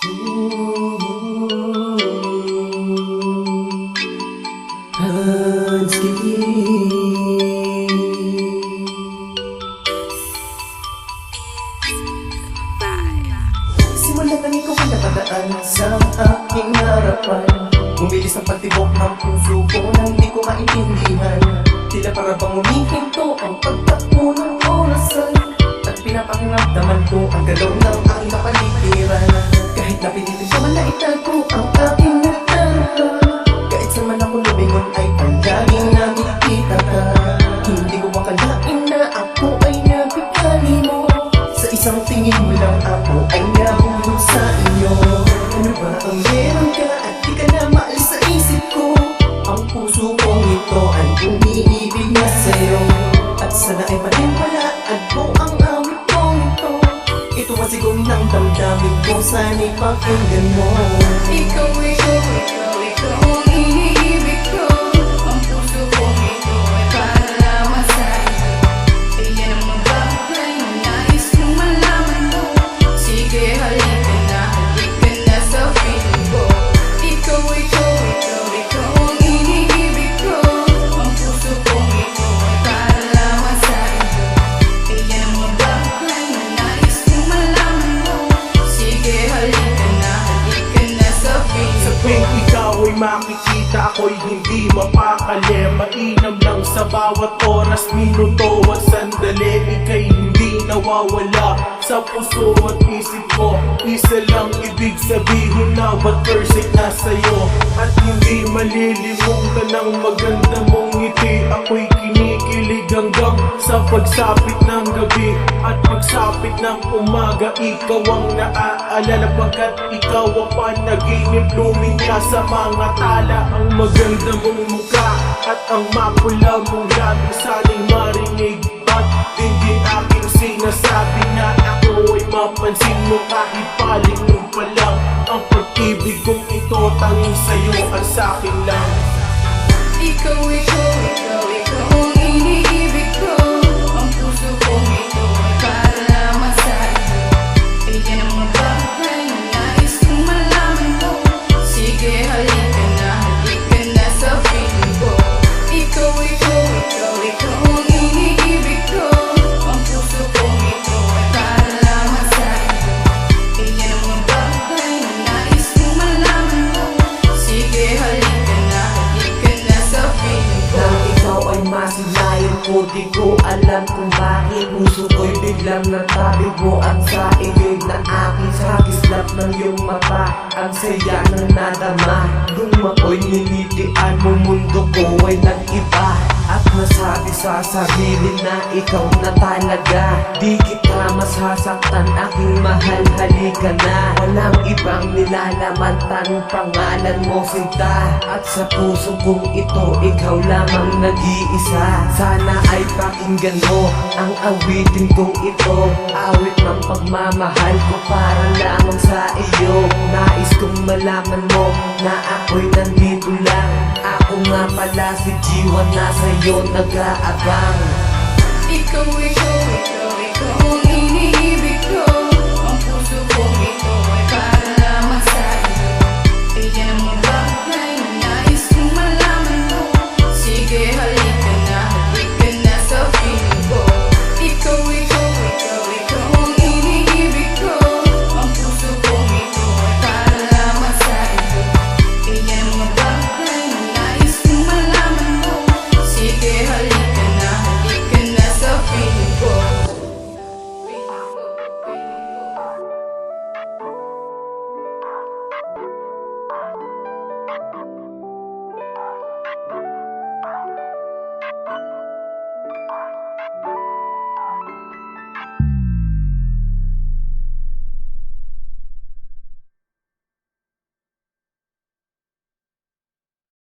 Simulan na ko ang napadaan sa aking harapan. Bumilis ang pagtibok ng puso ko nang di ko maintindihan. Tila para bang humihinto ang pagtakbo ng orasan, at pinapakiramdaman ko ang galaw ng aking kapaligiran. Kahit napilitin ko man na itago ang aking nadarama, kahit saan man ako lumingon ay palaging nakikita ka. Hindi ko makalain na ako ay nabigani mo. Sa isang tingin mo lang ako ay nahulog sa inyo. Ano ba ang meron ka at di ka na maalis sa isip ko? Ang puso kong ito ay umiibig na sa'yo, at sana ay maniwalaan mo ang awit kong ito. Ito ang sigong ng damdamin ko, sana'y pakinggan mo. Ikaw ang iniibig ko. Ang puso kong ito ay para lamang sa'yo. Iyan ang mga bagay na nais kong malaman mo. Sige, halika na sa piling ko. Ikaw ang iniibig ko. Ang puso kong ito ay para lamang sa'yo. Iyan ang mga bagay na nais kong malaman mo. Sige, halika na sa piling ko. Sabing ikaw ay makikita, ako'y hindi mapakali. Mainam lang sa bawat oras, minuto at sandali. Ika'y hindi nawawala sa puso at isip ko. Isa lang ibig sabihin na ba't perfect na sa'yo, at hindi malilimutan ng maganda mong ngiti. Ako'y kinikilig hanggang sa pagsapit ng gabi at pagsapit ng umaga. Ikaw ang naaalala pagkat ikaw ang panaginip. Luminya sa mga tala ang maganda mong mukha at ang mapula mong labi. Sana'y marinig at hindi aking sinasabi na ako ay mapansin mo kahit paling mo pa lang. Ang pag-ibig kong ito tanging sa'yo at sa'kin lang. Ikaw ang iniibig ko. Ang puso kong ito ay para lamang sa'yo. Iyan ang mga bagay na nais kong malaman mo. Sige, halika na sa piling ko. Ikaw ang iniibig ko. Ang puso kong ito ay para lamang sa'yo. Iyan ang mga bagay na nais kong malaman mo. Sige, halika na sa piling ko. Nang ikaw ay masilayan ko, di ko alam kung bakit puso ko'y biglang natabigo at sa ilig na aking sa kislap ng iyong mata. Ang saya ng nadama nung ako'y ninitian mo, mundo ko ay nag-iba. At nasabi sa sarili na ikaw na talaga. Di kita masasaktan, aking mahal, halika na. Walang ibang nilalaman, tanong pangalan mo, sinta. At sa puso kong ito, ikaw lamang nag-iisa. Sana ay pakinggan mo ang awitin kong ito. Awit ng pagmamahal ko para lamang sa iyo. Nais kong malaman mo na ako'y nandito lang. Ako nga pala si Jiwa, na sa'yo nag-aabang. Ikaw ang iniibig ko. Ang puso kong ito ay para lamang sa'yo. Iyan ang mga bagay na nais kong malaman mo. Sige, halika na sa piling ko. Ikaw ang iniibig ko. Ang puso kong ito ay para lamang sa'yo. Iyan ang mga bagay na nais kong malaman mo. Sige, halika na sa piling ko.